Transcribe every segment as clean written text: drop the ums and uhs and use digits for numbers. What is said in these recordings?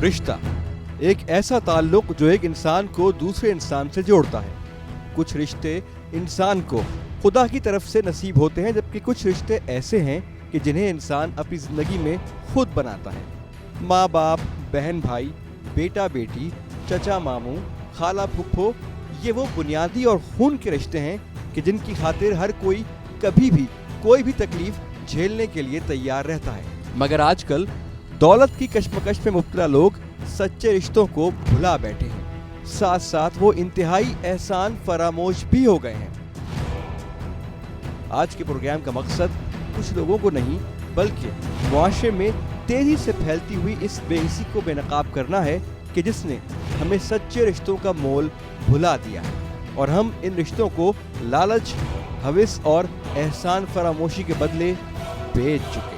रिश्ता एक ऐसा ताल्लुक जो एक इंसान को दूसरे इंसान से जोड़ता है। कुछ रिश्ते इंसान को खुदा की तरफ से नसीब होते हैं, जबकि कुछ रिश्ते ऐसे हैं कि जिन्हें इंसान अपनी ज़िंदगी में खुद बनाता है। माँ बाप, बहन भाई, बेटा बेटी, चचा मामू, खाला फुफ्फो, ये वो बुनियादी और खून के रिश्ते हैं कि जिनकी खातिर हर कोई कभी भी कोई भी तकलीफ झेलने के लिए तैयार रहता है। मगर आजकल दौलत की कश्मकश में मुब्तला लोग सच्चे रिश्तों को भुला बैठे हैं, साथ साथ वो इंतहाई एहसान फरामोश भी हो गए हैं। आज के प्रोग्राम का मकसद कुछ लोगों को नहीं बल्कि मुआशरे में तेजी से फैलती हुई इस बेइज्जती को बेनकाब करना है कि जिसने हमें सच्चे रिश्तों का मोल भुला दिया है और हम इन रिश्तों को लालच, हविस और एहसान फरामोशी के बदले बेच चुके हैं।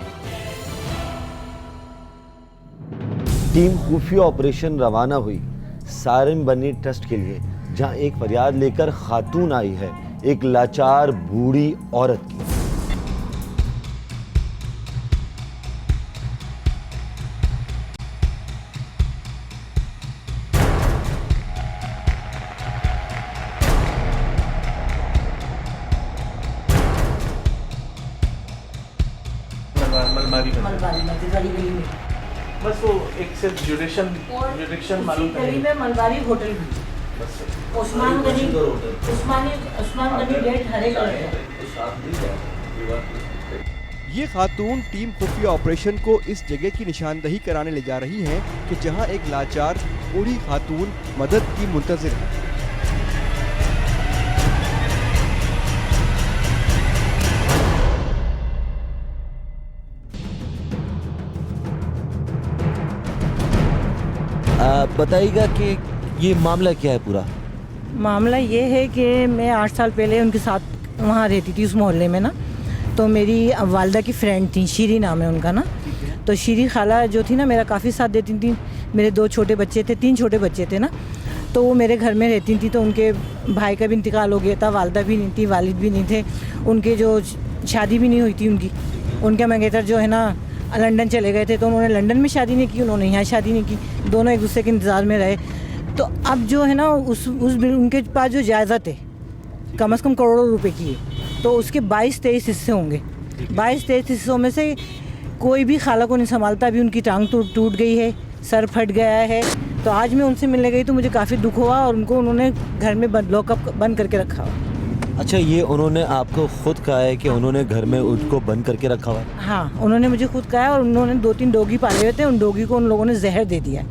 टीम खुफिया ऑपरेशन रवाना हुई सारिम बनी ट्रस्ट के लिए, जहां एक फरियाद लेकर खातून आई है, एक लाचार बूढ़ी औरत की। मलबारी गली में बस वो एक सिर्फ जुडिक्शन मालूम गली में मलबारी होटल भी, बस उस्मान गनी गेट हरे कलर का। ये खातून टीम खुफिया ऑपरेशन को इस जगह की निशानदही कराने ले जा रही हैं कि जहां एक लाचार बूढ़ी खातून मदद की मुंतजिर है। बताइएगा कि ये मामला क्या है पूरा? मामला ये है कि मैं 8 साल पहले उनके साथ वहाँ रहती थी उस मोहल्ले में ना, तो मेरी वालदा की फ्रेंड थी, शीरी नाम है उनका ना। तो शीरी खाला जो थी ना मेरा काफ़ी साथ देती थी। मेरे 2 छोटे बच्चे थे, 3 छोटे बच्चे थे ना, तो वो मेरे घर में रहती थी। तो उनके भाई का भी इंतकाल हो गया था, वालदा भी नहीं थी, वालिद भी नहीं थे, उनके जो शादी भी नहीं हुई थी उनकी। उनके मंगेतर जो है ना लंदन चले गए थे, तो उन्होंने लंदन में शादी नहीं की, उन्होंने यहाँ शादी नहीं की, दोनों एक दूसरे के इंतज़ार में रहे। तो अब जो है ना उस उनके पास जो जायदाद है कम से कम करोड़ों रुपए की है, तो उसके 22-23 हिस्से होंगे। 22-23 हिस्सों में से कोई भी खाला को नहीं संभालता। अभी उनकी टांग टूट गई है, सर फट गया है। तो आज मैं उनसे मिलने गई तो मुझे काफ़ी दुख हुआ और उन्होंने घर में लॉकअप बंद करके रखा हुआ। अच्छा, ये उन्होंने आपको खुद कहा है कि उन्होंने घर में उसको बंद करके रखा हुआ है? हाँ, उन्होंने मुझे खुद कहा है और उन्होंने 2-3 डॉगी पाले हुए थे, उन डॉगी को उन लोगों ने जहर दे दिया है।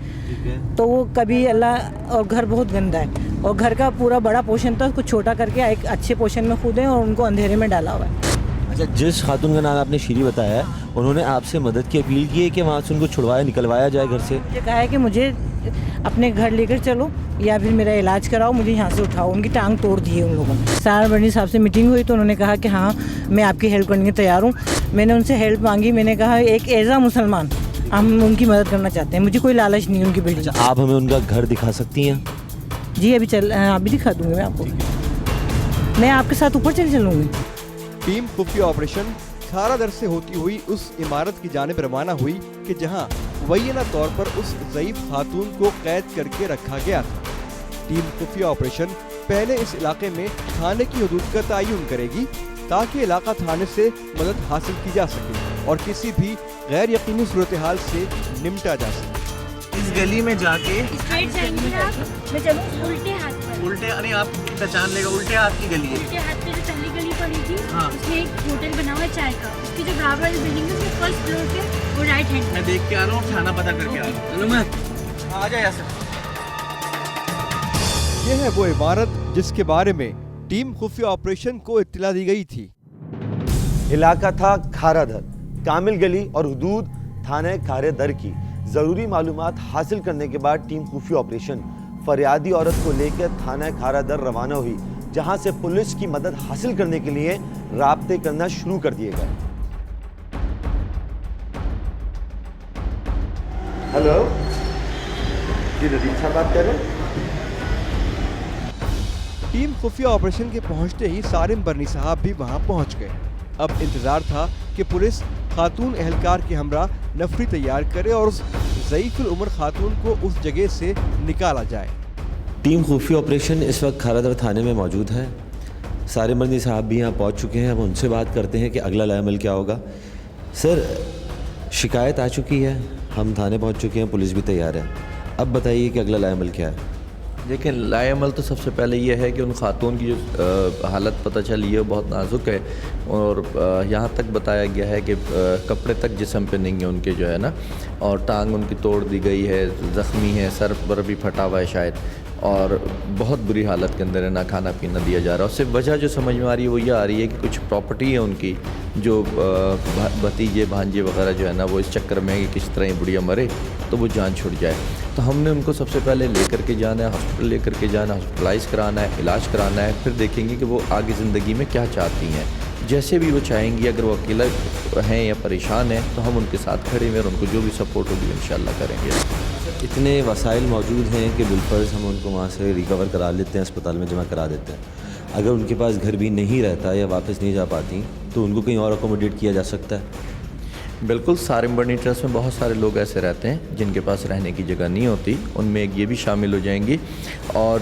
तो वो कभी अल्लाह, और घर बहुत गंदा है और घर का पूरा बड़ा पोर्शन था उसको छोटा करके एक अच्छे पोर्शन में खुद है और उनको अंधेरे में डाला हुआ है। अच्छा, जिस खातून का नाम आपने शीरी बताया है, उन्होंने आपसे मदद की अपील की है कि वहाँ से उनको छुड़वाया निकलवाया जाए घर से? मुझे कहा है कि मुझे अपने घर लेकर चलो या फिर मेरा इलाज कराओ, मुझे यहाँ से उठाओ। उनकी टांग तोड़ दी है उन लोगों ने। सार बनी साहब से मीटिंग हुई तो उन्होंने कहा कि हाँ मैं आपकी हेल्प करने के तैयार हूँ। मैंने उनसे हेल्प मांगी, मैंने कहा एक एज़ा मुसलमान हम उनकी मदद करना चाहते हैं, मुझे कोई लालच नहीं है उनकी बिल्डिंग। अच्छा, आप हमें उनका घर दिखा सकती हैं? जी अभी दिखा दूँगी मैं आपको, मैं आपके साथ ऊपर चलूँगी। टीम खुफिया ऑपरेशन खारादर से होती हुई उस इमारत की जानिब रवाना हुई कि जहां मुबैना तौर पर उस ज़ईफ खातून को कैद करके रखा गया था। टीम खुफिया ऑपरेशन पहले इस इलाके में थाने की हदूद का तयन करेगी ताकि इलाका थाने से मदद हासिल की जा सके और किसी भी गैर यकीनी सूरत हाल से निपटा जा सके। इस गली में जाके मैं चलूँ उल्टे हाथ पर, उल्टे, अरे आप पहचान लेगा, उल्टे हाथ की गली है। उल्टे हाथ पे जो पहली गली पड़ी थी, हाँ। उसमें एक होटल बना हुआ है चाय का, उसकी जो बराबर वाली बिल्डिंग है उसके फर्स्ट फ्लोर पे वो राइट हैंड। मैं देख के आ रहा हूँ, थाना पता करके आ रहा हूँ। चलो मैं आ जाए यहाँ से। ये है वो इमारत जिसके बारे में टीम खुफिया ऑपरेशन को इत्तला दी गई थी। इलाका था खारादर, कामिल गली और हुदूद थाने खारादर की। जरूरी मालूमात हासिल करने के बाद टीम खुफिया ऑपरेशन फरियादी औरत को लेकर थाना खारादर रवाना हुई, जहां से पुलिस की मदद हासिल करने के लिए राब्ते करना शुरू कर दिए गए। हेलो जी, नदीम साहब बात कर रहे हैं? टीम खुफिया ऑपरेशन के पहुंचते ही सारिम बरनी साहब भी वहां पहुंच गए। अब इंतजार था कि पुलिस खातून एहलकार के हमरा नफरी तैयार करे और उस ज़ईफ़ुल उम्र खातून को उस जगह से निकाला जाए। टीम खुफिया ऑपरेशन इस वक्त खारादर थाने में मौजूद है। सारिम मर्दी साहब भी यहाँ पहुँच चुके हैं। अब उनसे बात करते हैं कि अगला लाएमल क्या होगा। सर, शिकायत आ चुकी है, हम थाने पहुँच चुके हैं, पुलिस भी तैयार है। अब बताइए कि अगला लाएमल क्या है। देखिए, लाएमल तो सबसे पहले ये है कि उन खातून की जो हालत पता चली है बहुत नाजुक है और यहाँ तक बताया गया है कि कपड़े तक जिस्म पे नहीं है उनके, जो है ना, और टांग उनकी तोड़ दी गई है, ज़ख्मी है, सर पर भी फटा हुआ है शायद, और बहुत बुरी हालत के अंदर है, ना खाना पीना दिया जा रहा है। उससे वजह जो समझ में आ रही है वो ये आ रही है कि कुछ प्रॉपर्टी है उनकी जो भतीजे भांजे वगैरह जो है ना, वो इस चक्कर में है कि किस तरह ये बुढ़िया मरे तो वो जान छुट जाए। तो हमने उनको सबसे पहले लेकर के जाना है, हॉस्पिटल लेकर के जाना है, हॉस्पिटलाइज़ कराना है, इलाज कराना है, फिर देखेंगे कि वो आगे ज़िंदगी में क्या चाहती हैं। जैसे भी वो चाहेंगी, अगर वो अकेला हैं या परेशान हैं तो हम उनके साथ खड़े हैं और उनको जो भी सपोर्ट होगी इंशाल्लाह करेंगे। इतने वसाइल मौजूद हैं कि बिलफर्ज हम उनको वहाँ से रिकवर करा लेते हैं, अस्पताल में जमा करा देते हैं। अगर उनके पास घर भी नहीं रहता या वापस नहीं जा पाती तो उनको कहीं और अकोमोडेट किया जा सकता है। बिल्कुल, सारिम बर्नी ट्रस्ट में बहुत सारे लोग ऐसे रहते हैं जिनके पास रहने की जगह नहीं होती, उनमें एक ये भी शामिल हो जाएंगी। और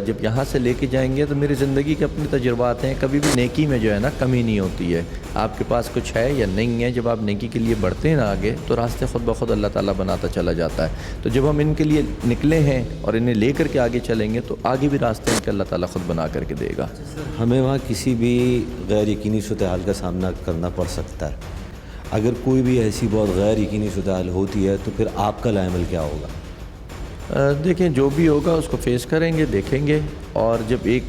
जब यहाँ से लेके जाएंगे तो मेरी ज़िंदगी के अपने तजुर्बात हैं, कभी भी नेकी में जो है ना कमी नहीं होती है। आपके पास कुछ है या नहीं है, जब आप नेकी के लिए बढ़ते हैं ना आगे, तो रास्ते ख़ुद ब खुद अल्लाह ताला बनाता चला जाता है। तो जब हम इनके लिए निकले हैं और इन्हें ले कर के आगे चलेंगे तो आगे भी रास्ते इनके अल्लाह ताला ख़ुद बना करके देगा। हमें वहाँ किसी भी गैर यकीनी सूरत-ए-हाल का सामना करना पड़ सकता है। अगर कोई भी ऐसी बहुत गैर यकीनी सूरत-ए-हाल होती है तो फिर आपका लाएमल क्या होगा? देखें, जो भी होगा उसको फेस करेंगे, देखेंगे, और जब एक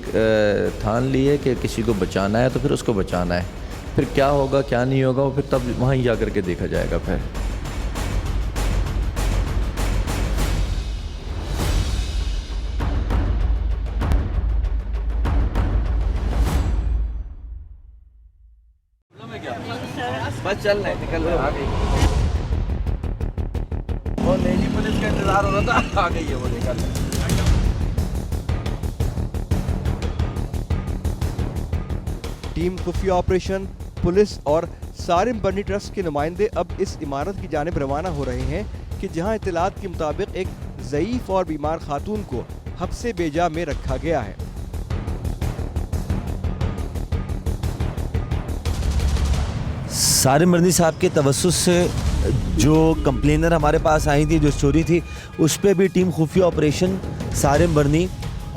ठान लिए कि किसी को बचाना है तो फिर उसको बचाना है। फिर क्या होगा क्या नहीं होगा वो फिर तब वहीं जा कर के देखा जाएगा। फिर बस चल रहे, निकल रहे, आ गई। वो लेडी पुलिस का इंतजार हो रहा था, आ गई है, वो निकल रही। टीम खुफिया ऑपरेशन, पुलिस और सारिम बर्नी ट्रस्ट के नुमाइंदे अब इस इमारत की जानिब रवाना हो रहे हैं कि जहां इत्तलात के मुताबिक एक ज़ईफ़ और बीमार खातून को हब्से बेजा में रखा गया है। सारिम मर्दी साहब के तवस्सुस से जो कंप्लेनर हमारे पास आई थी, जो स्टोरी थी, उस पर भी टीम खुफिया ऑपरेशन सारिम बर्नी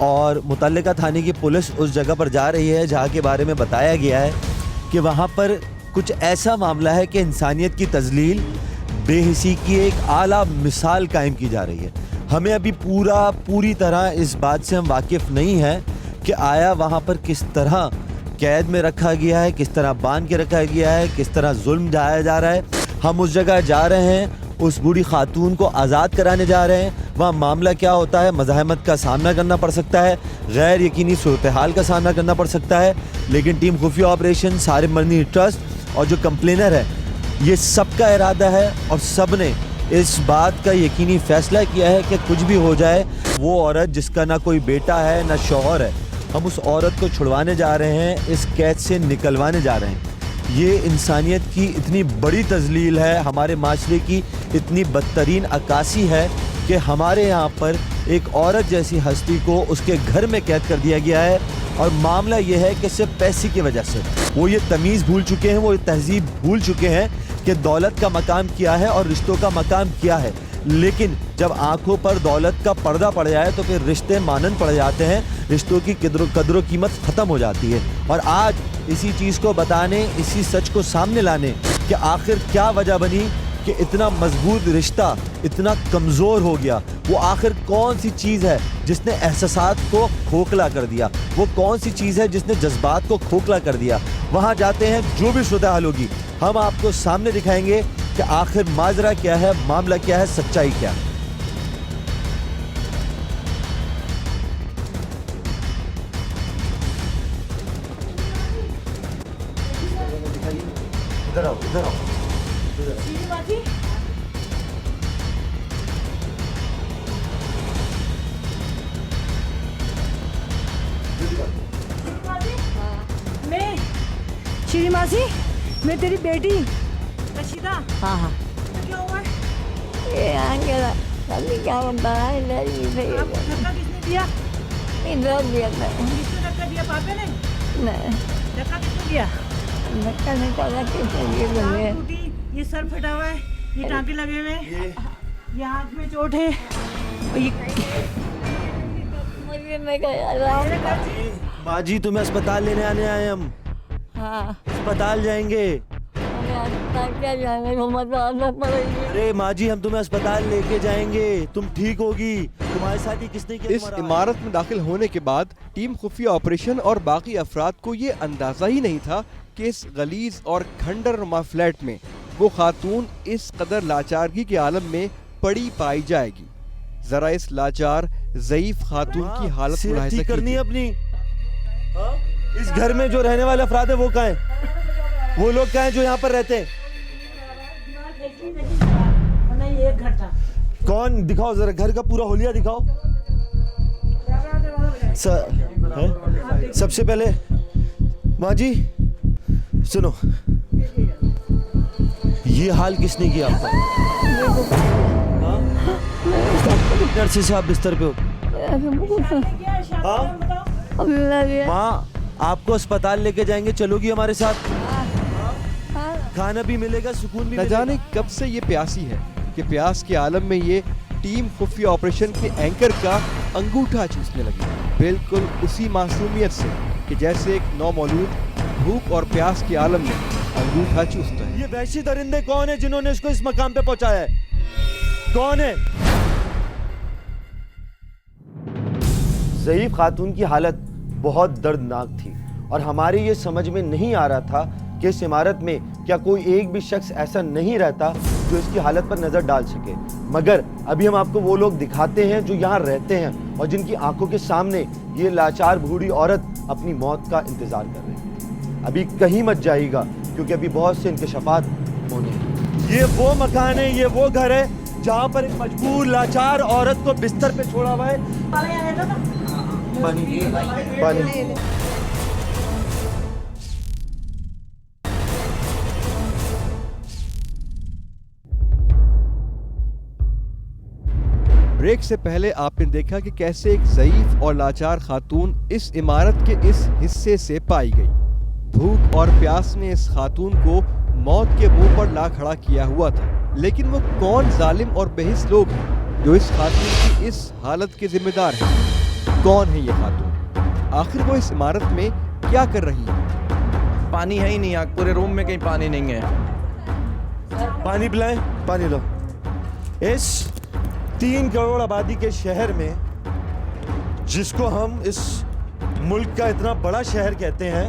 और मुतल्लिका थाने की पुलिस उस जगह पर जा रही है जहाँ के बारे में बताया गया है कि वहाँ पर कुछ ऐसा मामला है कि इंसानियत की तजलील, बेहिसी की एक आला मिसाल कायम की जा रही है। हमें अभी पूरी तरह इस बात से हम वाकिफ़ नहीं हैं कि आया वहाँ पर किस तरह कैद में रखा गया है, किस तरह बांध के रखा गया है, किस तरह जुल्म ढाया जा रहा है। हम उस जगह जा रहे हैं, उस बूढ़ी खातून को आज़ाद कराने जा रहे हैं। वहाँ मामला क्या होता है, मज़ाहमत का सामना करना पड़ सकता है, गैर यकीनी सूरत-ए-हाल का सामना करना पड़ सकता है, लेकिन टीम खुफिया ऑपरेशन, सारिम बर्नी ट्रस्ट और जो कंप्लेनर है, ये सबका इरादा है और सब ने इस बात का यकीनी फ़ैसला किया है कि कुछ भी हो जाए, वो औरत जिसका ना कोई बेटा है ना शौहर है, हम उस औरत को छुड़वाने जा रहे हैं, इस कैद से निकलवाने जा रहे हैं। ये इंसानियत की इतनी बड़ी तजलील है, हमारे माशरे की इतनी बदतरीन अक्कासी है कि हमारे यहाँ पर एक औरत जैसी हस्ती को उसके घर में कैद कर दिया गया है। और मामला ये है कि सिर्फ पैसे की वजह से वो ये तमीज़ भूल चुके हैं, वो ये तहजीब भूल चुके हैं कि दौलत का मकाम क्या है और रिश्तों का मकाम क्या है। लेकिन जब आंखों पर दौलत का पर्दा पड़ जाए तो फिर रिश्ते मानन पड़ जाते हैं, रिश्तों की कदर कीमत ख़त्म हो जाती है। और आज इसी चीज़ को बताने, इसी सच को सामने लाने कि आखिर क्या वजह बनी कि इतना मजबूत रिश्ता इतना कमज़ोर हो गया, वो आखिर कौन सी चीज़ है जिसने एहसासात को खोखला कर दिया, वो कौन सी चीज़ है जिसने जज्बात को खोखला कर दिया। वहाँ जाते हैं, जो भी सूरत-ए-हाल होगी हम आपको सामने दिखाएंगे कि आखिर माजरा क्या है, मामला क्या है, सच्चाई क्या है। इधर आओ, इधर आओ। मैं श्री मासी, मैं तेरी बेटी रशीदा। हाँ हाँ। क्या हुआ? ये आगे अभी क्या बता रहा है आपको धक्का किसने दिया? इधर दिया था किसने धक्का दिया? पापे ने? नहीं धक्का किसने दिया? धक्का नहीं चला किसी ये बने टांग टूटी, ये सर फटा हुआ है, ये टांके लगे हुए हैं, ये हाथ में चोट है, ये मुझे मैं गया राम माँ जी तुम्हें अस्पताल लेने आने आए हम। हाँ अस्पताल जाएंगे। हमें अस्पताल क्या जाने को मत आना पड़ेगी। अरे माँ जी हम तुम्हें अस्पताल लेके जाएंगे, तुम ठीक होगी। तुम्हारे साथ ही किसने किया? इस इमारत में दाखिल होने के बाद टीम खुफिया ऑपरेशन और बाकी अफराद को ये अंदाजा ही नहीं था कि इस गलीज और खंडरनुमा फ्लैट में वो खातून इस कदर लाचारगी के आलम में पड़ी पाई जाएगी। जरा इस लाचार ज़ईफ खातून की हालत सेहत मुलाहिजा ठीक करनी कीजिए। है अपनी। हाँ? इस घर में जो रहने वाले अफराद है वो कहाँ हैं? वो लोग कहाँ हैं जो यहाँ पर रहते हैं? नहीं, एक घर था। कौन? दिखाओ जरा घर का पूरा होलिया दिखाओ। सबसे पहले माँ जी सुनो, ये हाल किसने किया आपका? हाँ? कितने अरसे से आप बिस्तर पे हो? हाँ? माँ आपको अस्पताल लेके जाएंगे, चलोगी हमारे साथ? खाना भी मिलेगा, सुकून भी न मिलेगा। जाने कब से ये प्यासी है कि प्यास के आलम में ये टीम खुफिया ऑपरेशन के एंकर का अंगूठा चूसने लगी, बिल्कुल उसी मासूमियत से कि जैसे एक नौमौलूद भूख और प्यास के आलम में अंगूठा चूसता है। ये वहशी दरिंदे कौन है जिन्होंने इसको इस मकाम पे पहुंचाया है? कौन है? ज़ईफ खातून की हालत बहुत दर्दनाक थी और हमारे ये समझ में नहीं आ रहा था कि इस इमारत में क्या कोई एक भी शख्स ऐसा नहीं रहता जो इसकी हालत पर नजर डाल सके। मगर अभी हम आपको वो लोग दिखाते हैं जो यहाँ रहते हैं और जिनकी आंखों के सामने ये लाचार बूढ़ी औरत अपनी मौत का इंतजार कर रही है। अभी कहीं मत जाइएगा क्योंकि अभी बहुत से इंकशाफात होने हैं। ये वो मकान है, ये वो घर है जहाँ पर एक मजबूर लाचार औरत को बिस्तर पे छोड़ा हुआ है। पानी ब्रेक से पहले आपने देखा कि कैसे एक ज़ईफ और लाचार खातून इस इमारत के इस हिस्से से पाई गई। भूख और प्यास ने इस खातून को मौत के मुंह पर ला खड़ा किया हुआ था, लेकिन वो कौन जालिम और बेहिस लोग हैं जो इस खातून की इस हालत के जिम्मेदार हैं? कौन है ये खातून? आखिर वो इस इमारत में क्या कर रही है? पानी है ही नहीं, यहाँ पूरे रूम में कहीं पानी नहीं है। पानी पिलाएं, पानी लो। इस 3 करोड़ आबादी के शहर में, जिसको हम इस मुल्क का इतना बड़ा शहर कहते हैं,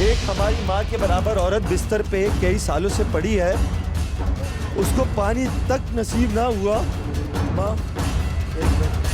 एक हमारी माँ के बराबर औरत बिस्तर पे कई सालों से पड़ी है, उसको पानी तक नसीब ना हुआ। माँ एक मिनट।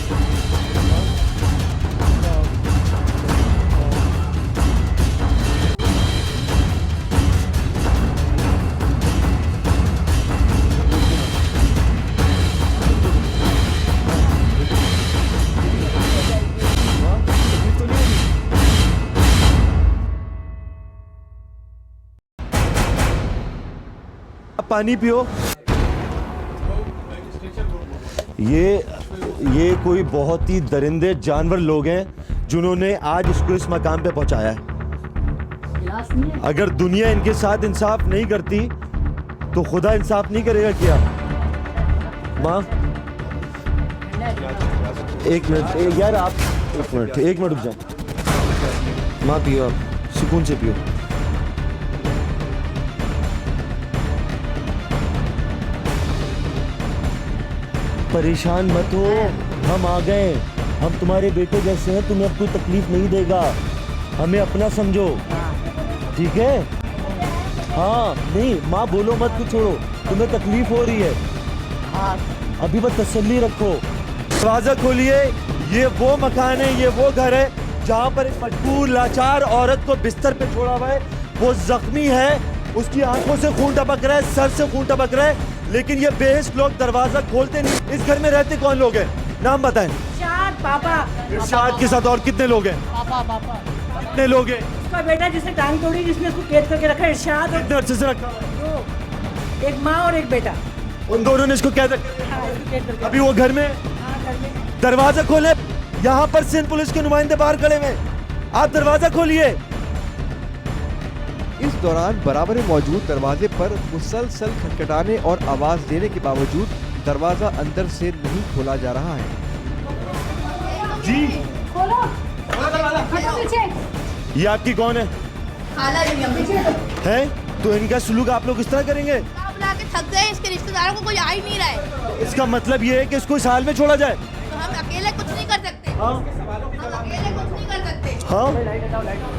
पानी पियो। ये कोई बहुत ही दरिंदे जानवर लोग हैं जिन्होंने आज इसको इस मकाम पे पहुंचाया है। अगर दुनिया इनके साथ इंसाफ नहीं करती तो खुदा इंसाफ नहीं करेगा क्या? माँ एक मिनट यार, आप एक मिनट रुक जाओ। माँ पियो, आप सुकून से पियो। परेशान मत हो, हम आ गए। हम तुम्हारे बेटे जैसे हैं, तुम्हें अब कोई तकलीफ नहीं देगा। हमें अपना समझो, ठीक है? हाँ नहीं माँ बोलो मत, कुछ छोड़ो, तुम्हें तकलीफ हो रही है। अभी बस तसल्ली रखो। दरवाजा खोलिए। ये वो मकान है, ये वो घर है जहाँ पर एक मजबूर लाचार औरत को बिस्तर पे छोड़ा हुआ है। वो जख्मी है, उसकी आंखों से खून टपक रहा है, सर से खून टपक रहा है, लेकिन ये बेहिस लोग दरवाजा खोलते नहीं। इस घर में रहते कौन लोग हैं? नाम बताएं। इरशाद पापा। इरशाद के साथ और कितने लोग हैं? पापा कितने लोग हैं? उसका बेटा जिसने टांग तोड़ी, जिसने उसको कैद करके रखा है, इरशाद। कितने अरसे से रखा? 2, एक माँ और एक बेटा। उन दोनों ने इसको कैद अभी वो घर में दरवाजा खोले। यहाँ पर सिंध पुलिस के नुमाइंदे बाहर खड़े हुए, आप दरवाजा खोलिए। इस दौरान बराबर में मौजूद दरवाजे पर मुसलसल खटखटाने और आवाज देने के बावजूद दरवाजा अंदर से नहीं खोला जा रहा है। जी खोलो हटो पीछे। ये आपकी कौन है? खाला जी हम है तो इनका सुलूक आप लोग इस तरह करेंगे? बुला के थक गए, इसके रिश्तेदारों को कोई आ ही नहीं रहा है, इसका मतलब ये है कि इसको इस हाल में छोड़ा जाए? तो हम अकेले कुछ नहीं कर सकते। हाँ हम अकेले कुछ नहीं कर सकते। हाँ।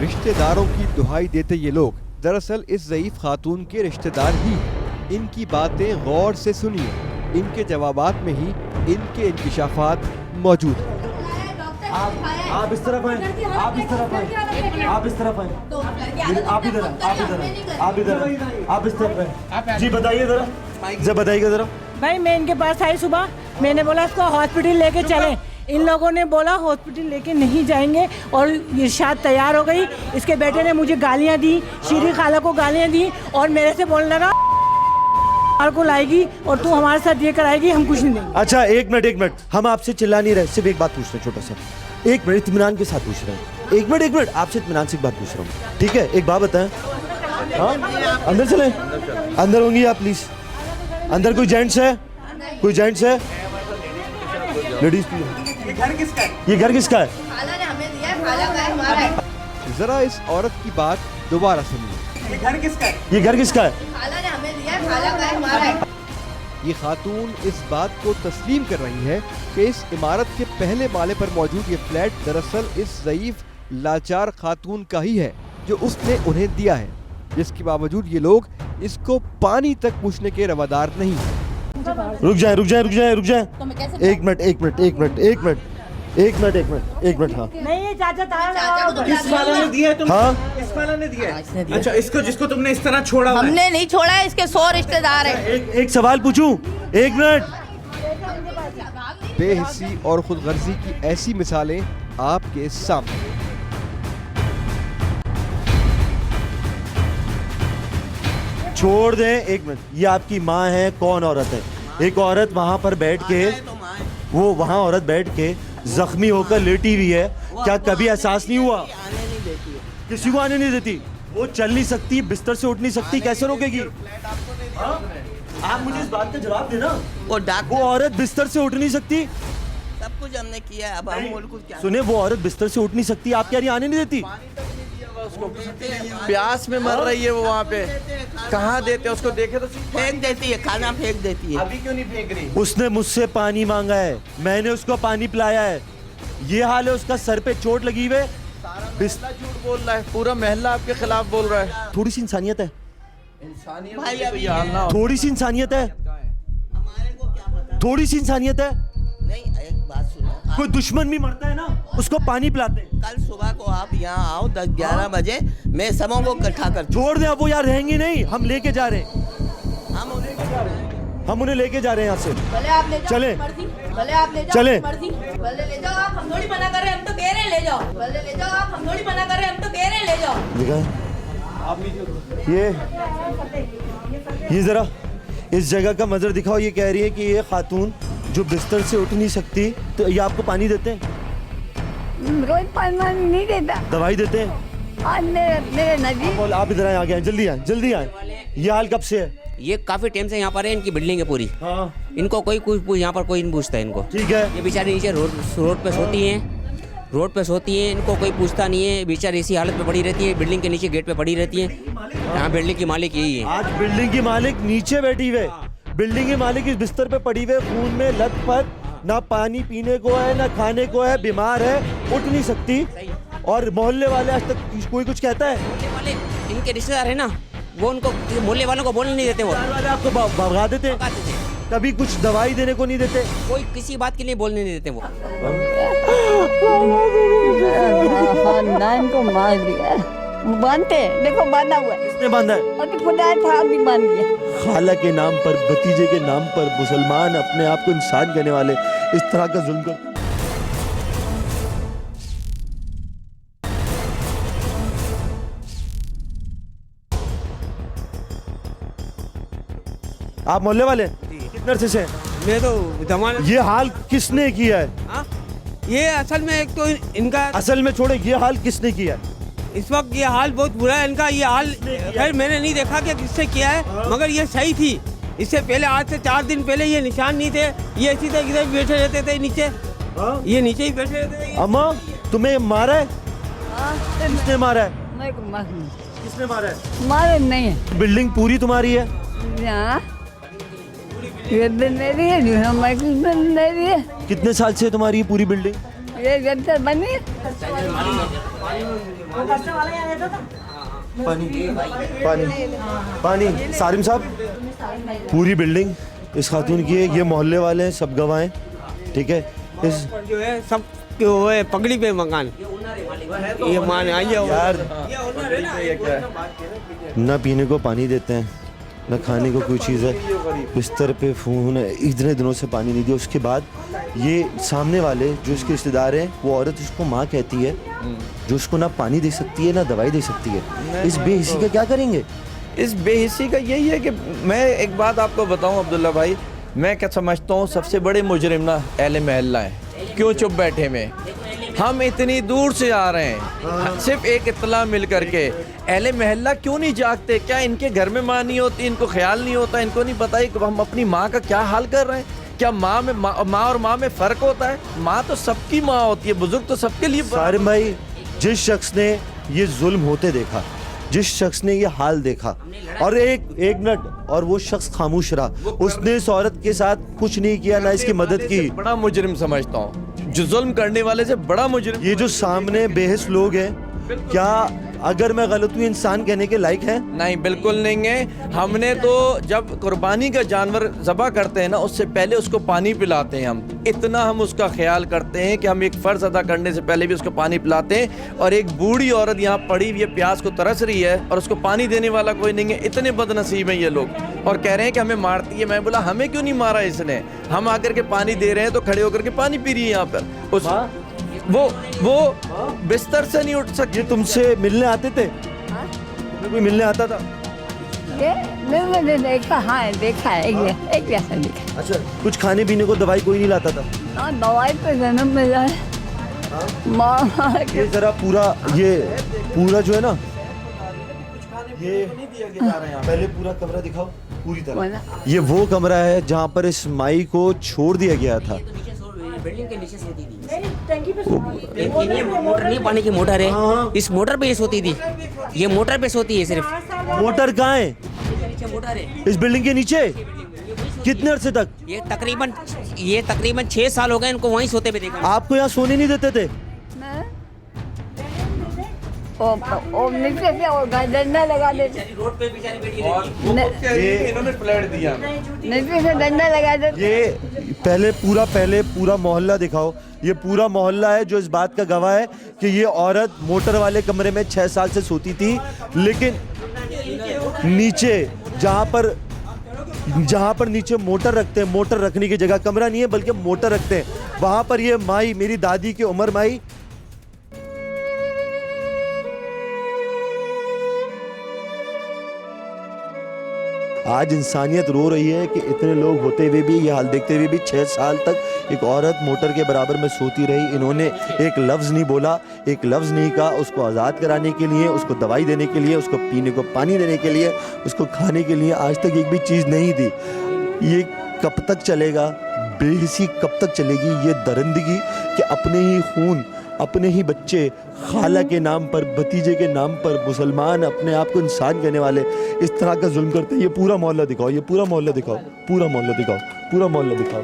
रिश्तेदारों की दुहाई देते ये लोग दरअसल इस ज़ईफ खातून के रिश्तेदार ही हैं। इनकी बातें गौर से सुनिए, इनके जवाबात में ही इनके इंकिशाफात मौजूद हैं। आप इस तरफ आए, आप इस तरफ आए, आप इस तरफ आए, आप इधर आए, आप इधर आए, आप इधर आए, आप इस तरफ आए। जी बताइए जरा, जरा बताइएगा जरा। भाई मैं इनके पास आई सुबह, मैंने बोला इसको हॉस्पिटल लेके चलें। इन लोगों ने बोला हॉस्पिटल लेके नहीं जाएंगे और इरशाद तैयार हो गई। इसके बेटे ने मुझे गालियां दी, शीरी खाला को गालियां दी और मेरे से बोलने लगा को लाएगी और तू हमारे साथ ये कराएगी, हम कुछ नहीं देंगे। अच्छा एक मिनट, हम आपसे चिल्ला नहीं रहे, सिर्फ एक बात पूछ रहे हैं छोटा सा, एक मिनट इत्मीनान के साथ पूछ रहे हैं। एक मिनट आपसे इत्मीनान से एक बात पूछ रहा हूँ, ठीक है? एक बात बताएं। हाँ अंदर चलें, अंदर होंगी आप प्लीज। अंदर कोई जेंट्स है? कोई जेंट्स है? लेडीज? ये घर किसका है? ये घर किसका है? खाला ने हमें दिया है, खाला का है, हमारा है। जरा इस औरत की बात दोबारा सुनिए। ये घर किसका है? ये घर किसका है? खाला ने हमें दिया है, खाला का है, हमारा है। ये खातून इस बात को तस्लीम कर रही है कि इस इमारत के पहले माले पर मौजूद ये फ्लैट दरअसल इस ज़ईफ लाचार खातून का ही है जो उसने उन्हें दिया है, जिसके बावजूद ये लोग इसको पानी तक पूछने के रवादार नहीं हैं। रुक जाए तो मैं कैसे एक मिनट हाँ नहीं ये चाचा चाचा को तो इस वाला ने दिया है तुम? हाँ इस वाला ने दिया है? अच्छा इसको जिसको तुमने इस तरह छोड़ा हुआ है? हमने नहीं छोड़ा है, इसके 100 रिश्तेदार हैं। एक सवाल पूछूं? एक मिनट। बेहिस्सी और खुदगर्जी की ऐसी मिसालें आपके सामने। छोड़ दें, एक मिनट। ये आपकी माँ है, कौन औरत है? एक औरत वहाँ पर बैठ के, वो वहाँ औरत बैठ के जख्मी होकर लेटी हुई है, क्या कभी एहसास नहीं हुआ? किसी को आने नहीं देती, वो चल नहीं सकती, बिस्तर से उठ नहीं सकती, कैसे रोकेगी? हाँ? आप मुझे इस बात का जवाब देना। वो औरत बिस्तर से उठ नहीं सकती, सब कुछ हमने किया है, अब हम और कुछ क्या? सुने, वो औरत बिस्तर से उठ नहीं सकती, आप क्या आने नहीं देती? प्यास में मर रही है वो वहाँ पे, कहाँ देते हैं उसको? देखे तो फेंक देती है, खाना फेंक देती है। अभी क्यों नहीं फेंक रही? उसने मुझसे पानी मांगा है, मैंने उसको पानी पिलाया है, ये हाल है उसका। सर पे चोट लगी हुई है, झूठ बोल रहा है, पूरा महल्ला आपके खिलाफ बोल रहा है। थोड़ी सी इंसानियत है, भाई अभी ये हाल ना हो। थोड़ी सी इंसानियत है, हमारे को क्या पता? थोड़ी सी इंसानियत है। नहीं, एक बात सुनो, कोई दुश्मन भी मरता है ना, उसको पानी पिलाते हैं। कल सुबह को आप यहाँ आओ 10-11 बजे, मैं सबों को इकट्ठा कर छोड़ दे, अब वो यार रहेंगे नहीं, हम लेके जा रहे हैं, हम उन्हें हम उन्हें लेके जा रहे हैं यहाँ से। भले आप ले जाओ, चले। मर्जी। भले आप ले जाओ, चले। मर्जी। भले ले जाओ आप, हम थोड़ी मना कर रहे हैं, हम तो कह रहे हैं ले जाओ। भले ले जाओ आप, हम थोड़ी मना कर रहे हैं, हम तो कह रहे हैं ले जाओ। देखा ये जरा इस जगह का मंजर दिखाओ। ये कह रही है कि ये खातून जो बिस्तर से उठ नहीं सकती, तो ये आपको पानी देते हैं, रोज पानी नहीं देता। दवाई देते हैं? आज मेरे नजीक बोल, आप इधर आए, आगे आए, जल्दी आए। ये हाल कब से है? ये काफी टाइम से यहाँ पर है, इनकी बिल्डिंग है पूरी। हाँ इनको कोई यहाँ पर कोई नहीं पूछता है इनको। ठीक है। ये बेचारी नीचे रोड पे सोती हैं, इनको कोई पूछता नहीं है। बेचारी इसी हालत में पड़ी रहती है, बिल्डिंग के नीचे गेट पे पड़ी रहती है। यहाँ बिल्डिंग की मालिक यही है। आज बिल्डिंग की मालिक नीचे बैठी हुए, बिल्डिंग की मालिक इस बिस्तर पे पड़ी हुए, खून में लथपथ, ना पानी पीने को है, ना खाने को है, बीमार है, उठ नहीं सकती। और मोहल्ले वाले आज तक कोई कुछ कहता है? मोहल्ले वाले इनके रिश्तेदार है ना, वो उनको मोहल्ले वालों को बोलने नहीं देते। वो वाले आपको भगा देते हैं, कभी कुछ दवाई देने को नहीं देते, कोई किसी बात के लिए बोलने नहीं देते वो। खानदान को मार दिया, बांधते देखो, बांधा हुआ है। किसने बांधा है? और खुदा था भी बांध दिया। खाला के नाम पर, भतीजे के नाम पर मुसलमान अपने आप को इंसान कहने वाले इस तरह का जुल्म कर। आप मोहल्ले वाले? कितने अरसे से हैं? मैं तो जमाना ये हाल किसने किया है? हाँ? ये असल में एक तो इनका असल में छोड़े, ये हाल किसने किया है? इस वक्त ये हाल बहुत बुरा है इनका। ये हाल खैर मैंने नहीं देखा कि किससे किया है, मगर ये सही थी। इससे पहले आज से 4 दिन पहले ये निशान नहीं थे, ये इसी तरह इधर बैठे रहते थे नीचे। ये नीचे ही बैठे रहते थे। अम्मा तुम्हें मारा है? किसने मारा है? नहीं किसने मारा है? मारे नहीं है बिल्डिंग पूरी तुम्हारी है? यहाँ ये भी मेरी है, जो हमारी भी मेरी है। कितने साल से है तुम्हारी ये पूरी बिल्डिंग? ये जब तक बनी है पानी पानी पानी। सारिम साहब, पूरी बिल्डिंग इस खातून की है, ये मोहल्ले वाले हैं, सब गवाह हैं, ठीक है। इस जो है सब के वो है पगड़ी पे मकान, ये मान आइए यार न पीने को पानी देते हैं, न खाने को कोई चीज़ है, बिस्तर पे फोन है, इतने दिनों से पानी नहीं दिया। उसके बाद ये सामने वाले जो इसके रिश्तेदार हैं, वो औरत उसको माँ कहती है, जो उसको ना पानी दे सकती है ना दवाई दे सकती है। इस बेहिसी का क्या करेंगे? इस बेहिसी का यही है कि मैं एक बात आपको बताऊं अब्दुल्ला भाई, मैं क्या समझता हूं सबसे बड़े मुजरिम ना अहले महल्ला है। क्यों चुप बैठे में? हम इतनी दूर से आ रहे हैं सिर्फ एक इत्तला मिल करके। अहले महल्ला क्यों नहीं जागते? क्या इनके घर में माँ नहीं होती? इनको ख्याल नहीं होता? इनको नहीं पता है कि हम अपनी माँ का क्या हाल कर रहे हैं? क्या माँ और माँ में फ़र्क होता है? माँ तो सबकी माँ होती है, बुजुर्ग तो सबके लिए। सारिम भाई, जिस शख्स ने ये जुल्म होते देखा, जिस शख्स ने ये हाल देखा और एक मिनट और वो शख्स खामोश रहा, उसने इस औरत के साथ कुछ नहीं किया, ना इसकी मदद की। बड़ा मुजरिम समझता हूँ, जो जुल्म करने वाले से बड़ा मुजरिम। ये जो सामने बेहस लोग हैं, क्या अगर मैं गलत हूँ इंसान कहने के लायक है? नहीं, बिल्कुल नहीं है। हमने तो जब कुर्बानी का जानवर ज़बह करते हैं ना, उससे पहले उसको पानी पिलाते हैं। हम इतना हम उसका ख्याल करते हैं कि हम एक फ़र्ज़ अदा करने से पहले भी उसको पानी पिलाते हैं। और एक बूढ़ी औरत यहाँ पड़ी हुई है, प्यास को तरस रही है और उसको पानी देने वाला कोई नहीं है। इतने बदनसीब हैं ये लोग और कह रहे हैं कि हमें मारती है। मैं बोला हमें क्यों नहीं मारा इसने? हम आकर के पानी दे रहे हैं तो खड़े होकर के पानी पी रही है यहाँ पर। उस वो बिस्तर से नहीं उठ सकती। ये तुमसे मिलने आते थे? तुम्हें कोई मिलने आता था? ये मैंने देखा, हाँ देखा है, एक जैसा देखा। अच्छा, कुछ खाने पीने को दवाई कोई नहीं लाता था? हाँ दवाई पे जन्म मिला है माँ। ये जरा ये पूरा जो है ना, ये पहले पूरा कमरा दिखाओ पूरी तरह। ये वो कमरा है जहाँ पर इस माई को छोड़ दिया गया था। बिल्डिंग के नीचे सोती थी। ये मोटर नहीं, पानी की मोटर है, इस मोटर पे ये सोती थी। ये मोटर पे सोती है सिर्फ। मोटर कहाँ है? नीचे मोटर है इस बिल्डिंग के नीचे? कितने अरसे तक? ये तकरीबन 6 साल हो गए इनको वहीं सोते पे देखा। आपको यहाँ सोने नहीं देते थे? ओ नीचे से और डंडा लगा देते, रोड पे बेचारी बैठी इन्होंने फ्लैट दिया। नीचे से डंडा लगा देते। ये पहले पूरा मोहल्ला दिखाओ। ये पूरा मोहल्ला है जो इस बात का गवाह है कि ये औरत मोटर वाले कमरे में 6 साल से सोती थी, लेकिन नीचे जहाँ पर नीचे मोटर रखते हैं, मोटर रखने की जगह कमरा नहीं है बल्कि मोटर रखते हैं, वहाँ पर ये माई, मेरी दादी की उम्र माई, आज इंसानियत रो रही है कि इतने लोग होते हुए भी, ये हाल देखते हुए भी 6 साल तक एक औरत मोटर के बराबर में सोती रही। इन्होंने एक लफ्ज़ नहीं बोला, एक लफ्ज़ नहीं कहा उसको आज़ाद कराने के लिए, उसको दवाई देने के लिए, उसको पीने को पानी देने के लिए, उसको खाने के लिए। आज तक एक भी चीज़ नहीं दी। ये कब तक चलेगा? बेहिसी कब तक चलेगी ये दरिंदगी कि अपने ही खून, अपने ही बच्चे खाला के नाम पर, भतीजे के नाम पर, मुसलमान अपने आप को इंसान कहने वाले इस तरह का जुल्म करते हैं। ये पूरा मोहल्ला दिखाओ, ये पूरा मोहल्ला दिखाओ, पूरा मोहल्ला दिखाओ, पूरा मोहल्ला दिखाओ।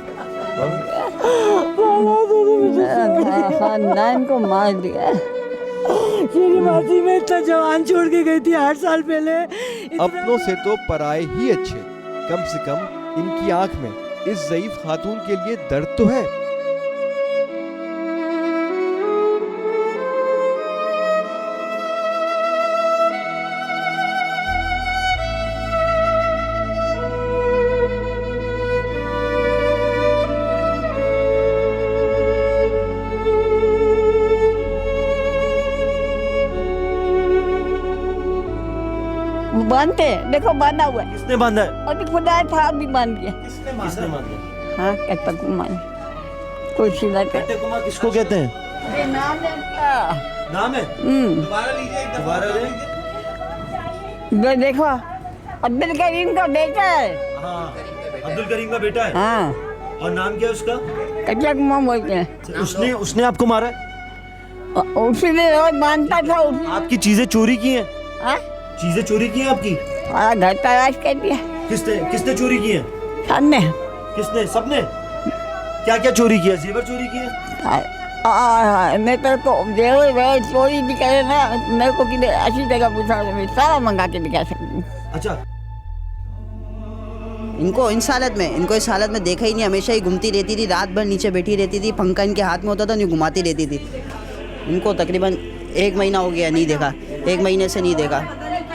खानदान को मार दिया। मेरी मासी में इतना जवान छोड़ के गई थी 8 साल पहले। अपनों से तो पराए ही अच्छे। कम से कम इनकी आंख में इस ज़ईफ खातून के लिए दर्द तो है। बांधते हैं, देखो बांधा हुआ है। किसने बांधा है? और खुदा था अभी बांध दिया। किसने बांधा? हाँ कहता कुमार कोई सीधा कर। कट्टे कुमार किसको कहते हैं? ये नाम है इसका। नाम है? दोबारा लीजिए, एक दोबारा ले। ये देखो अब्दुल करीम का बेटा है। हाँ, अब्दुल करीम का बेटा है। हाँ और नाम क्या है उसका? कच्चा कुमार बोलते हैं। उसने आपको मारा है? उसने रोज बांधता था। आपकी चीजें चोरी की हैं? हाँ? चीजें चोरी की हैं आपकी? घर तलाश कर दिया। किसने चोरी की हैं? सबने। किसने? सबने? क्या क्या चोरी किया? जेवर चोरी किए? मैं तेरे को जेवर चोरी भी करे ना, मेरे को किधर अच्छी जगह पूछा तो मैं सारा मंगा के दिखा सकती हूँ। अच्छा। इनको इस हालत में देखा ही नहीं, हमेशा ही घूमती रहती थी, रात भर नीचे बैठी रहती थी, पंखा इनके हाथ में होता था, नहीं घुमाती रहती थी। इनको तकरीबन 1 महीना हो गया नहीं देखा, 1 महीने से नहीं देखा।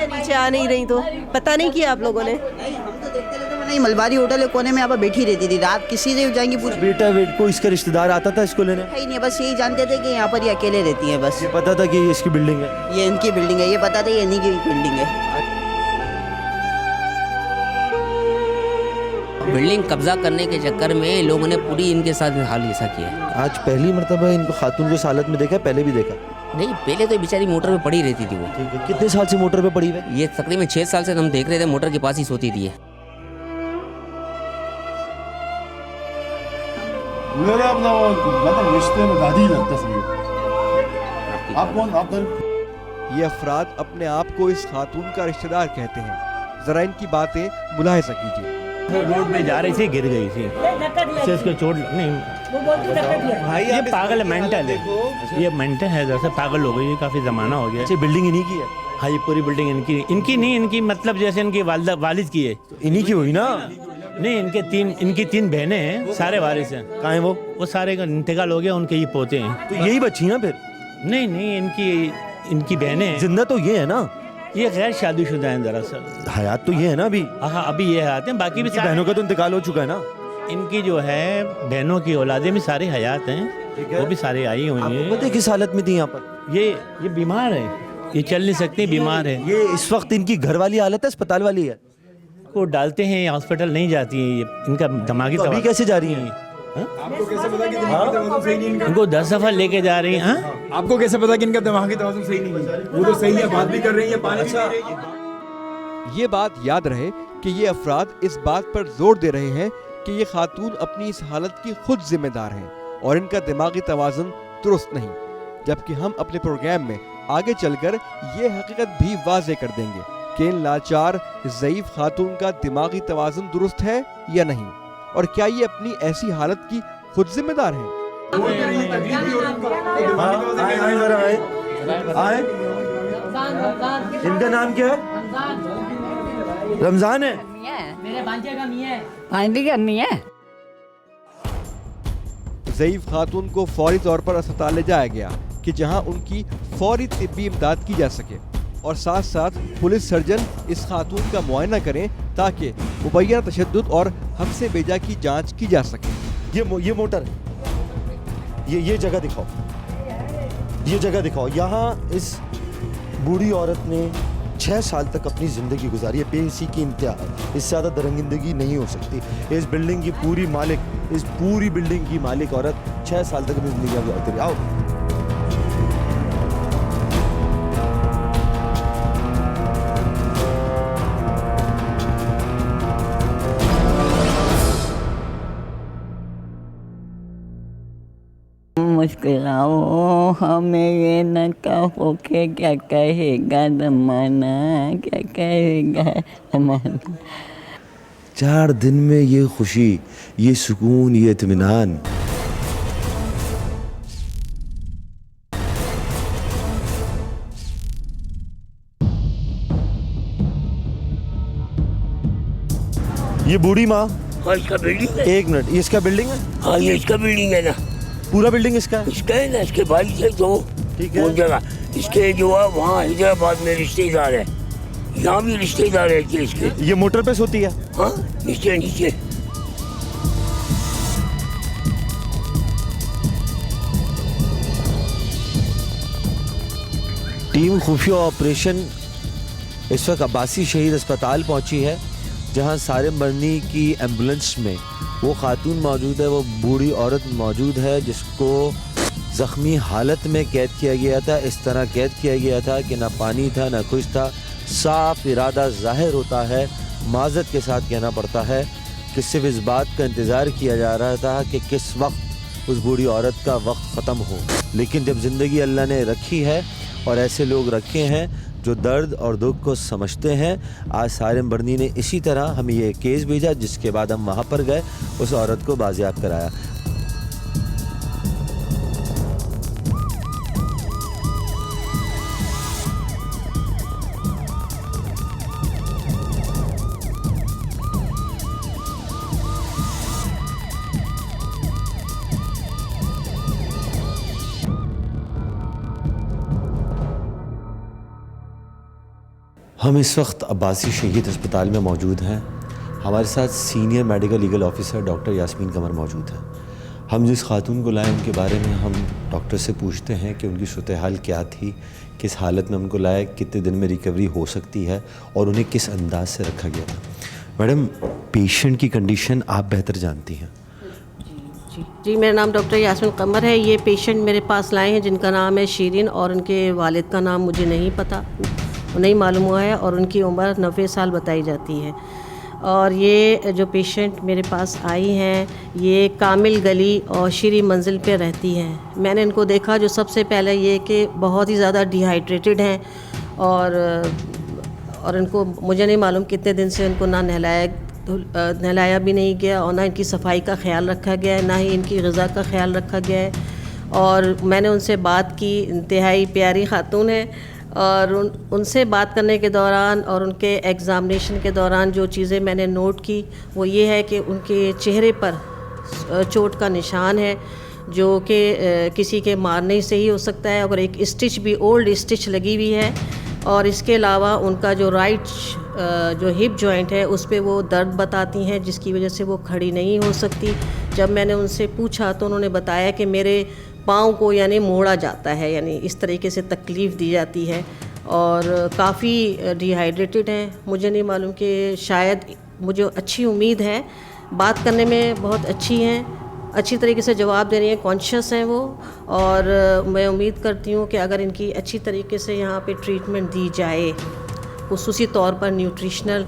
नीचे आ नहीं रही तो पता नहीं किया आप लोगों ने? नहीं, हम तो देखते रहते थे, नहीं मलबारी होटल के कोने में यहाँ पर बैठी रहती थी, रात किसी से जाएंगी पूछ बेटा वेट को इसका रिश्तेदार आता था इसको लेने? ही नहीं, बस यही जानते थे कि यहाँ पर ये अकेले रहती हैं बस। ये पता था कि ये इसकी बिल्डिंग है? ये इनकी बिल्डिंग है, ये पता था ये इन्हीं की बिल्डिंग है। बिल्डिंग कब्जा करने के चक्कर में लोगों ने पूरी इनके साथ हाल ऐसा किया। आज पहली मर्तबा इनको खातून को इस हालत में देखा, पहले भी देखा? नहीं, पहले तो बेचारी मोटर पे पड़ी रहती थी वो। ठीक है, कितने साल से मोटर पे पड़ी हुई है? ये तकरीबन 6 साल से हम देख रहे थे, मोटर के पास ही सोती थी। मेरा अपना मतलब रिश्ते में दादी लगता है। आप कौन? आप ये अफराद अपने आप को इस खातून का रिश्तेदार कहते हैं। जरा इनकी बातें मुलाहिजा कीजिए। रोड में जा रही थी, गिर गई थी, इसको चोट नहीं। ये पागल है, मेंटल है, ये मेंटल है, जैसे पागल हो गई, काफी जमाना हो गया। अच्छा, बिल्डिंग इन्हीं की है? हाँ, ये पूरी बिल्डिंग इनकी नहीं, इनकी मतलब जैसे इनकी वालिद की है। तो इन्हीं की हुई ना? नहीं, इनकी 3 बहनें हैं, सारे वारिस हैं। कहाँ है वो? सारे का इंतकाल हो गया, उनके ये पोते हैं। तो यही बच्ची ना फिर? नहीं, इनकी बहनें जिंदा तो ये है ना? ये गैर शादीशुदा हैं दरअसल। हयात तो ये है ना अभी? हाँ, अभी ये हयात हैं, बाकी भी बहनों का तो इंतकाल हो चुका है ना? इनकी जो है बहनों की औलादें भी सारी हयात हैं, वो भी सारे आई हुई हैं। पता है किस हालत में थी यहाँ पर? ये बीमार है, ये चल नहीं सकती, बीमार है। ये इस वक्त इनकी घर वाली हालत है, अस्पताल वाली है? को डालते हैं, हॉस्पिटल नहीं जाती हैं, ये इनका दिमागी। तो अभी कैसे जा रही हैं? आपको कैसे पता कि दिमागी तवाज़ुन सही नहीं है? इनको 10 दफा लेके जा रही हैं। आपको कैसे पता कि इनका दिमागी तवाज़ुन सही नहीं है? वो तो सही है, बात भी कर रही है, पानी भी पी रही है। ये बात याद रहे कि ये अफराद इस बात पर जोर दे रहे हैं कि ये खातून अपनी इस हालत की खुद जिम्मेदार हैं और इनका दिमागी तवाज़ुन दुरुस्त नहीं, जबकि हम अपने प्रोग्राम में आगे चलकर ये हकीकत भी वाज़े कर देंगे कि इन लाचार ज़ईफ़ खातून का दिमागी तवाज़ुन दुरुस्त है या नहीं, और क्या ये अपनी ऐसी हालत की खुद जिम्मेदार हैं। इनका नाम क्या है? रमजान है। मेरे भांजे का मियां है। भांजी करनी है। ज़ईफ़ खातून को फौरी तौर पर अस्पताल ले जाया गया कि जहां उनकी फौरी तिब्बी इमदाद की जा सके, और साथ साथ पुलिस सर्जन इस खातून का मुआयना करें ताकि मुबैना तशद्दुद और हफ्से बेजा की जांच की जा सके। ये मोटर है, ये जगह दिखाओ, ये जगह दिखाओ। यहाँ इस बूढ़ी औरत ने 6 साल तक अपनी ज़िंदगी गुजारी है, बेइसी की इंतहा है। इससे ज़्यादा दरंगिंदगी नहीं हो सकती। इस बिल्डिंग की पूरी मालिक, इस पूरी बिल्डिंग की मालिक औरत 6 साल तक अपनी ज़िंदगी गुजारती रही। आओ। मुस्कुराओ, हमें ये न कहो कि क्या कहेगा ज़माना, क्या कहेगा ज़माना। 4 दिन में ये खुशी, ये सुकून, ये इत्मीनान। ये बूढ़ी माँ? हाँ, इसका बिल्डिंग है। 1 मिनट, ये इसका बिल्डिंग है? हाँ, ये इसका बिल्डिंग है ना। पूरा बिल्डिंग इसका है? इसका है ना, इसके भाई से तो वो जगह इसके जो है वहाँ हैदराबाद में रिश्तेदार है, यहाँ भी रिश्तेदार है इसके। ये मोटर पे सोती है? हाँ, नीचे नीचे। टीम खुफिया ऑपरेशन इस वक्त अब्बासी शहीद अस्पताल पहुंची है, जहां सारिम बर्नी की एम्बुलेंस में वो खातून मौजूद है, वो बूढ़ी औरत मौजूद है जिसको ज़ख्मी हालत में कैद किया गया था। इस तरह कैद किया गया था कि ना पानी था ना कुछ था। साफ इरादा ज़ाहिर होता है, माज़रत के साथ कहना पड़ता है कि सिर्फ इस बात का इंतज़ार किया जा रहा था कि किस वक्त उस बूढ़ी औरत का वक्त ख़त्म हो। लेकिन जब ज़िंदगी अल्लाह ने रखी है और ऐसे लोग रखे हैं जो दर्द और दुख को समझते हैं, आज सारिम बर्नी ने इसी तरह हमें ये केस भेजा, जिसके बाद हम वहाँ पर गए, उस औरत को बाजियाब कराया। हम इस वक्त अब्बासी शहीद अस्पताल में मौजूद हैं। हमारे साथ senior medical legal officer doctor Yasmeen Qamar मौजूद हैं। हम जिस खातून को लाए उनके बारे में हम डॉक्टर से पूछते हैं कि उनकी सूरत हाल क्या थी, किस हालत में उनको लाए, कितने दिन में रिकवरी हो सकती है और उन्हें किस अंदाज से रखा गया था। मैडम, पेशेंट की कंडीशन आप बेहतर जानती हैं। जी, मेरा नाम डॉक्टर यास्मीन कमर है। ये पेशेंट मेरे पास लाए हैं जिनका नाम है शीरिन और उनके वालिद का नाम मुझे नहीं पता, नहीं मालूम हुआ है, और उनकी उम्र 90 साल बताई जाती है। और ये जो पेशेंट मेरे पास आई हैं, ये कामिल गली और शीरी मंजिल पे रहती हैं। मैंने इनको देखा जो सबसे पहले ये कि बहुत ही ज़्यादा डिहाइड्रेटेड हैं और इनको मुझे नहीं मालूम कितने दिन से इनको ना नहलाया भी नहीं गया और ना इनकी सफाई का ख्याल रखा गया है, ना ही इनकी ग़िज़ा का ख्याल रखा गया है। और मैंने उनसे बात की, इंतहाई प्यारी खातून है, और उनसे बात करने के दौरान और उनके एग्ज़ामिनेशन के दौरान जो चीज़ें मैंने नोट की वो ये है कि उनके चेहरे पर चोट का निशान है जो कि किसी के मारने से ही हो सकता है, और एक स्टिच भी ओल्ड स्टिच लगी हुई है। और इसके अलावा उनका जो राइट जो हिप जॉइंट है उस पर वो दर्द बताती हैं, जिसकी वजह से वो खड़ी नहीं हो सकती। जब मैंने उनसे पूछा तो उन्होंने बताया कि मेरे पाँव को यानी मोड़ा जाता है, यानी इस तरीके से तकलीफ़ दी जाती है, और काफ़ी डिहाइड्रेटेड हैं। मुझे नहीं मालूम कि शायद, मुझे अच्छी उम्मीद है, बात करने में बहुत अच्छी हैं, अच्छी तरीके से जवाब दे रही हैं, कॉन्शियस हैं वो। और मैं उम्मीद करती हूँ कि अगर इनकी अच्छी तरीके से यहाँ पे ट्रीटमेंट दी जाए, खुसूसी तौर पर न्यूट्रिशनल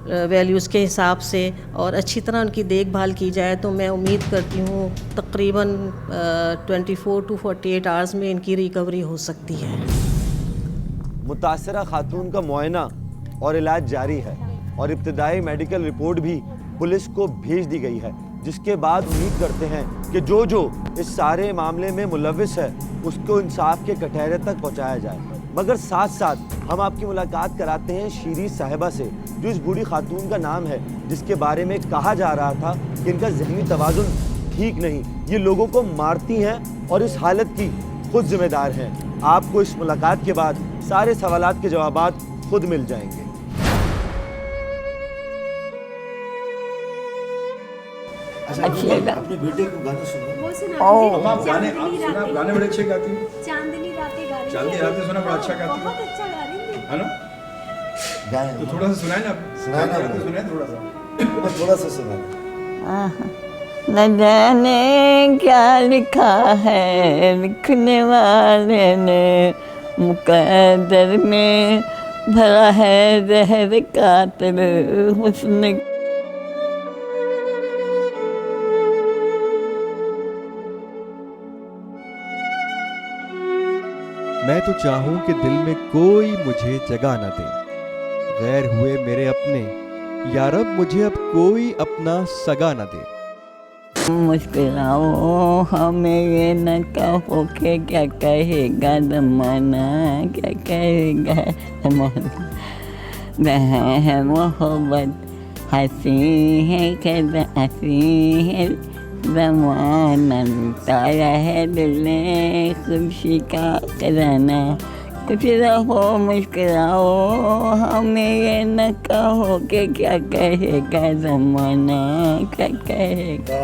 वैल्यूज़ के हिसाब से, और अच्छी तरह उनकी देखभाल की जाए, तो मैं उम्मीद करती हूँ तकरीबन 24 to 48 आवर्स में इनकी रिकवरी हो सकती है। मुतासरा खातून का मुआयना और इलाज जारी है और इब्तदाई मेडिकल रिपोर्ट भी पुलिस को भेज दी गई है, जिसके बाद उम्मीद करते हैं कि जो इस सारे मामले में मुलविस है उसको इंसाफ के कटहरे तक पहुँचाया जाए। मगर साथ साथ हम आपकी मुलाकात कराते हैं शीरी साहिबा से, जो इस बूढ़ी खातून का नाम है, जिसके बारे में कहा जा रहा था कि इनका ज़हनी तवाज़ुन ठीक नहीं, ये लोगों को मारती हैं और इस हालत की खुद जिम्मेदार हैं। आपको इस मुलाकात के बाद सारे सवालात के जवाबात खुद मिल जाएंगे। अपने बेटे को गाना सुना। वो सुना गाने बड़े अच्छे गाती हैं। चांदनी रातें गा रही हैं। चांदनी रातें सुना, बड़ा अच्छा गाती हैं। बहुत अच्छा गा रही हैं, है ना? तो थोड़ा सा सुनाए ना, सुनाए थोड़ा सा सुनाए। न जाने क्या लिखा है लिखने वाले ने, मुकद्दर में भरा है जहर कातिल हुस्न। मैं तो चाहूं कि दिल में कोई मुझे जगह न दे, गैर हुए मेरे अपने, या रब मुझे अब कोई अपना सगा न दे। मुस्कुराओ हमें ये न कहो कि क्या कहेगा ज़माना, क्या कहेगा ज़माना। वहाँ है मोहब्बत हंसी है कदा हंसी है, ज़माना तारा है दिल ने खुशी का खजाना। कुछ रहो मुस्कुराओ हमें ये न कहो कि क्या कहेगा ज़माना, क्या कहेगा।